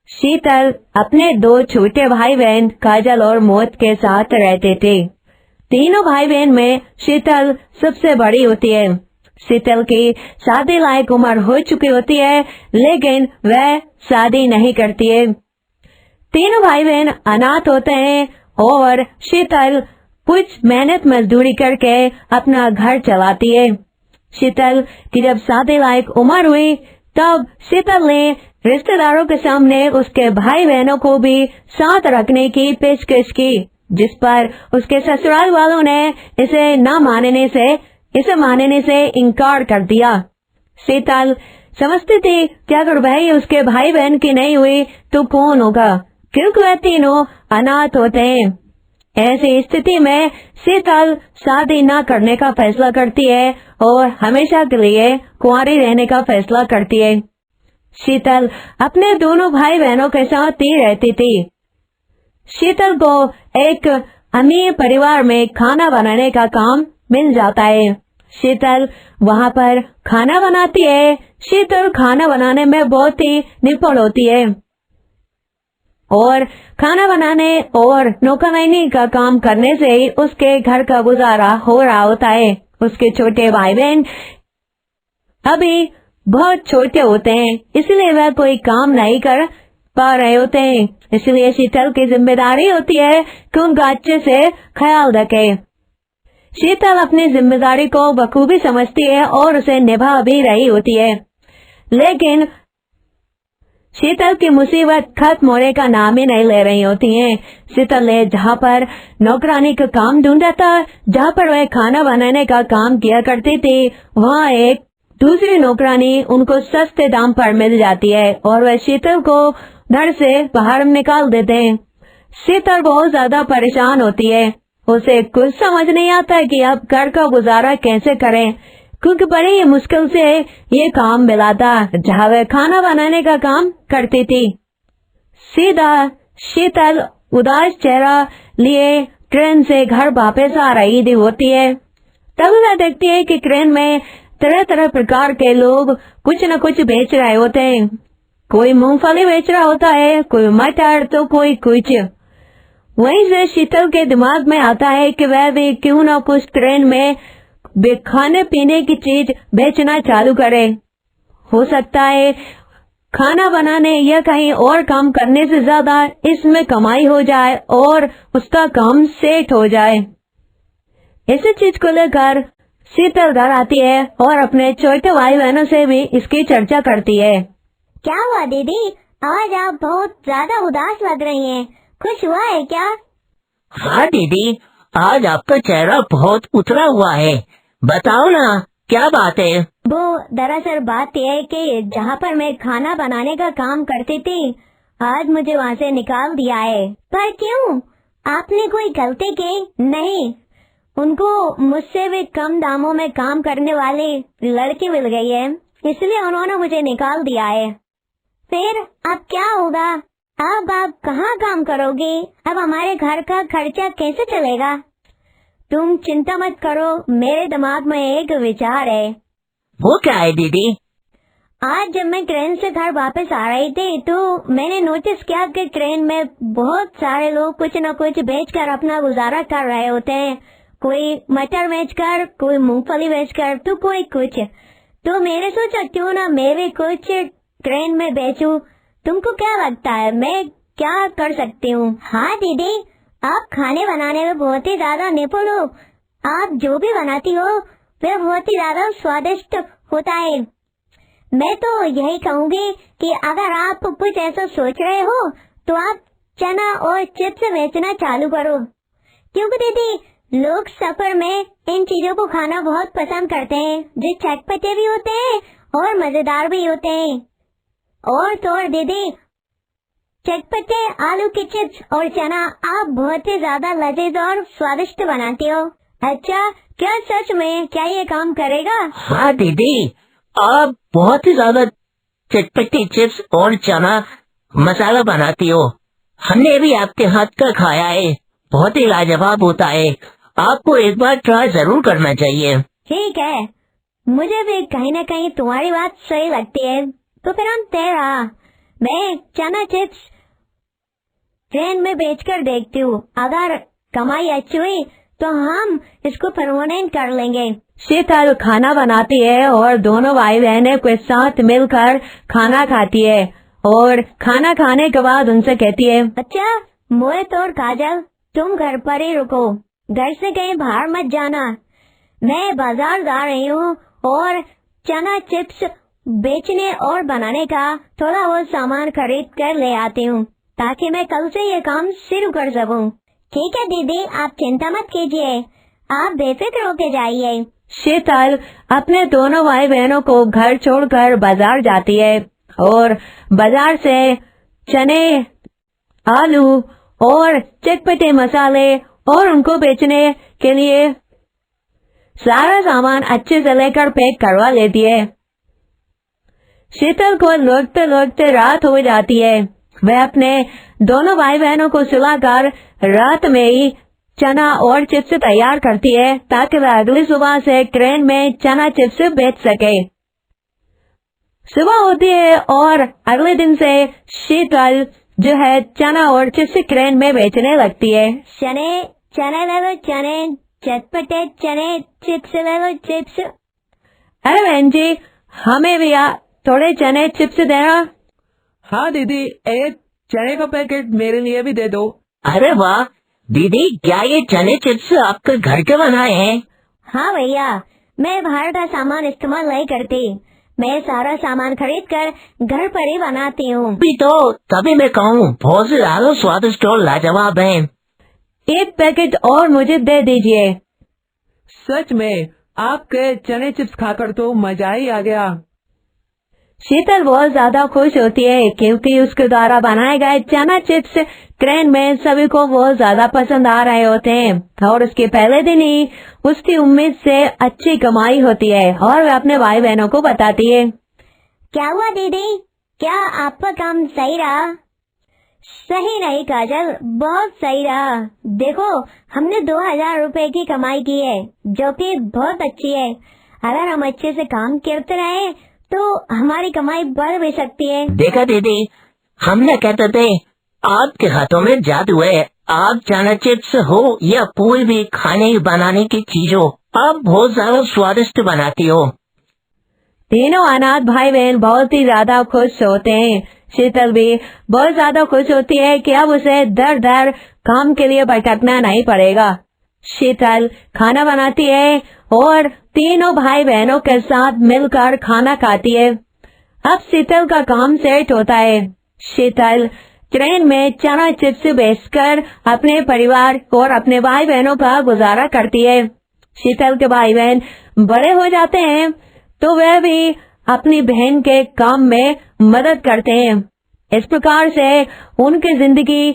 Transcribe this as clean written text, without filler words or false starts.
शीतल अपने दो छोटे भाई बहन काजल और मोहित के साथ रहते थे। तीनों भाई बहन में शीतल सबसे बड़ी होती है। शीतल की शादी लायक उम्र हो चुकी होती है, लेकिन वह शादी नहीं करती है। तीनों भाई बहन अनाथ होते हैं और शीतल कुछ मेहनत मजदूरी करके अपना घर चलाती है। शीतल की जब शादी लायक उम्र हुई, तब शीतल ने रिश्तेदारों के सामने उसके भाई बहनों को भी साथ रखने की पेशकश की, जिस पर उसके ससुराल वालों ने इसे मानने से इनकार कर दिया। शीतल समझती थी कि अगर वह उसके भाई बहन की नहीं हुई तो कौन होगा, क्योंकि वह तीनों अनाथ होते हैं। ऐसी स्थिति में शीतल शादी न करने का फैसला करती है और हमेशा के लिए कुंवारी रहने का फैसला करती है। शीतल अपने दोनों भाई बहनों के साथ ही रहती थी। शीतल को एक अमीर परिवार में खाना बनाने का काम मिल जाता है। शीतल वहाँ पर खाना बनाती है। शीतल खाना बनाने में बहुत ही निपुण होती है और खाना बनाने और नौकरानी का काम करने से ही उसके घर का गुजारा हो रहा होता है। उसके छोटे भाई बहन अभी बहुत छोटे होते हैं, इसलिए वह कोई काम नहीं कर पा रहे होते हैं। इसलिए शीतल की जिम्मेदारी होती है कि उनका अच्छे से ख्याल रखे। शीतल अपनी जिम्मेदारी को बखूबी समझती है और उसे निभा भी रही होती है, लेकिन शीतल की मुसीबत खत्म होने का नाम ही नहीं ले रही होती है। शीतल ने जहाँ पर नौकरानी का काम ढूंढा था, जहाँ पर वह खाना बनाने का काम किया करती थी, वहाँ एक दूसरी नौकरानी उनको सस्ते दाम पर मिल जाती है और वह शीतल को घर से बाहर निकाल देते हैं। शीतल बहुत ज्यादा परेशान होती है। उसे कुछ समझ नहीं आता है कि अब घर का गुजारा कैसे करें, क्योंकि बड़ी ही मुश्किल से ये काम मिला था जहाँ वह खाना बनाने का काम करती थी। सीधा शीतल उदास चेहरा लिए ट्रेन से घर वापस आ रही होती है। तब वह देखती है कि ट्रेन में तरह तरह प्रकार के लोग कुछ न कुछ बेच रहे होते हैं। कोई मूंगफली बेच रहा होता है, कोई मटर, तो कोई कुछ। वहीं से शीतल के दिमाग में आता है कि वह भी क्यों न कुछ ट्रेन में खाने पीने की चीज बेचना चालू करे। हो सकता है खाना बनाने या कहीं और काम करने से ज्यादा इसमें कमाई हो जाए और उसका काम सेट हो जाए। इसी चीज को लेकर शीतल घर आती है और अपने छोटे भाई बहनों से भी इसकी चर्चा करती है। क्या हुआ दीदी, आज आप बहुत ज्यादा उदास लग रही हैं, कुछ हुआ है क्या? हाँ दीदी, आज आपका चेहरा बहुत उतरा हुआ है, बताओ ना क्या बात है? वो दरअसल बात यह है कि जहाँ पर मैं खाना बनाने का काम करती थी, आज मुझे वहाँ से निकाल दिया है। पर क्यों? आपने कोई गलती की? नहीं, उनको मुझसे भी कम दामों में काम करने वाली लड़की मिल गई है, इसलिए उन्होंने मुझे निकाल दिया है। फिर अब क्या होगा? अब आप कहाँ काम करोगे? अब हमारे घर का खर्चा कैसे चलेगा? तुम चिंता मत करो, मेरे दिमाग में एक विचार है। वो क्या है दीदी? आज जब मैं ट्रेन से घर वापस आ रही थी तो मैंने नोटिस किया कि ट्रेन में बहुत सारे लोग कुछ न कुछ बेचकर अपना गुजारा कर रहे होते हैं। कोई मटर बेचकर, कोई मूंगफली बेचकर, तो कोई कुछ। तो मैंने सोचा क्यों ना मैं भी कुछ ट्रेन में बेचूं। तुमको क्या लगता है मैं क्या कर सकती हूँ? हाँ दीदी, आप खाने बनाने में बहुत ही ज्यादा निपुण हो। आप जो भी बनाती हो वह बहुत ही ज्यादा स्वादिष्ट होता है। मैं तो यही कहूँगी कि अगर आप कुछ ऐसा सोच रहे हो तो आप चना और चिप्स बेचना चालू करो, क्योंकि दीदी लोग सफर में इन चीजों को खाना बहुत पसंद करते हैं, जो चटपटे भी होते हैं और मजेदार भी होते हैं। और तो और दीदी, चटपटे आलू की चिप्स और चना आप बहुत ही ज्यादा लजीज और स्वादिष्ट बनाती हो। अच्छा, क्या सच में क्या ये काम करेगा? हाँ दीदी, आप बहुत ही ज्यादा चटपटी चिप्स और चना मसाला बनाती हो। हमने भी आपके हाथ का खाया है, बहुत ही लाजवाब होता है। आपको एक बार ट्राई जरूर करना चाहिए। ठीक है, मुझे भी कहीं न कहीं तुम्हारी बात सही लगती है, तो फिर हम तेरा मैं चना चिप्स ट्रेन में बेचकर देखती हूँ, अगर कमाई अच्छी हुई तो हम इसको परमानेंट कर लेंगे। शीतल खाना बनाती है और दोनों भाई बहनें के साथ मिलकर खाना खाती है और खाना खाने के बाद उनसे कहती है, अच्छा मोहित और काजल, तुम घर पर ही रुको, घर से कहीं बाहर मत जाना। मैं बाजार जा रही हूँ और चना चिप्स बेचने और बनाने का थोड़ा बहुत सामान खरीद कर ले आती हूँ, ताकि मैं कल से ये काम शुरू कर सकूँ। ठीक है दीदी, आप चिंता मत कीजिए, आप बेफिक्र होके जाइए। शीतल अपने दोनों भाई बहनों को घर छोड़कर बाजार जाती है और बाजार से चने, आलू और चटपटे मसाले और उनको बेचने के लिए सारा सामान अच्छे से लेकर पैक करवा लेती है। शीतल को लौटते लौटते रात हो जाती है। वह अपने दोनों भाई बहनों को सुलाकर रात में ही चना और चिप्स तैयार करती है ताकि वह अगली सुबह से ट्रेन में चना चिप्स बेच सके। सुबह होती है और अगले दिन से शीतल जो है चना और चिप्स ट्रेन में बेचने लगती है। चने चने ले लो चने, चटपटे चने, चिप्स ले लो चिप्स। अरे बहन जी, हमें भी थोड़े चने चिप्स देना। हाँ दीदी, एक चने का पैकेट मेरे लिए भी दे दो। अरे वाह दीदी, क्या ये चने चिप्स आपके घर के बनाए हैं? हाँ भैया, मैं बाहर का सामान इस्तेमाल नहीं करती, मैं सारा सामान खरीद कर घर पर ही बनाती हूँ। तभी मैं कहूँ बहुत ज्यादा स्वादिष्ट और लाजवाब हैं। एक पैकेट और मुझे दे दीजिए। सच में आपके चने चिप्स खाकर तो मजा ही आ गया। शीतल बहुत ज्यादा खुश होती है क्योंकि उसके द्वारा बनाए गए चना चिप्स ट्रेन में सभी को बहुत ज्यादा पसंद आ रहे होते हैं और उसके पहले दिन ही उसकी उम्मीद से अच्छी कमाई होती है और वह अपने भाई बहनों को बताती है। क्या हुआ दीदी, क्या आपका काम सही रहा? सही नहीं काजल, बहुत सही रहा। देखो, हमने 2000 रुपए की कमाई की है, जो कि बहुत अच्छी है। अगर हम अच्छे से काम करते रहे तो हमारी कमाई बढ़ भी सकती है। देखा दीदी, हमने कहते थे आपके हाथों में जादू है। आप चना चिप्स हो या कोई भी खाने बनाने की चीज हो, आप बहुत ज्यादा स्वादिष्ट बनाती हो। तीनों अनाथ भाई बहन बहुत ही ज्यादा खुश होते हैं। शीतल भी बहुत ज्यादा खुश होती है कि अब उसे दर दर काम के लिए भटकना नहीं पड़ेगा। शीतल खाना बनाती है और तीनों भाई बहनों के साथ मिलकर खाना खाती है। अब शीतल का काम सेट होता है। शीतल ट्रेन में चना चिप्स बेचकर अपने परिवार और अपने भाई बहनों का गुजारा करती है। शीतल के भाई बहन बड़े हो जाते हैं तो वह भी अपनी बहन के काम में मदद करते हैं। इस प्रकार से उनकी जिंदगी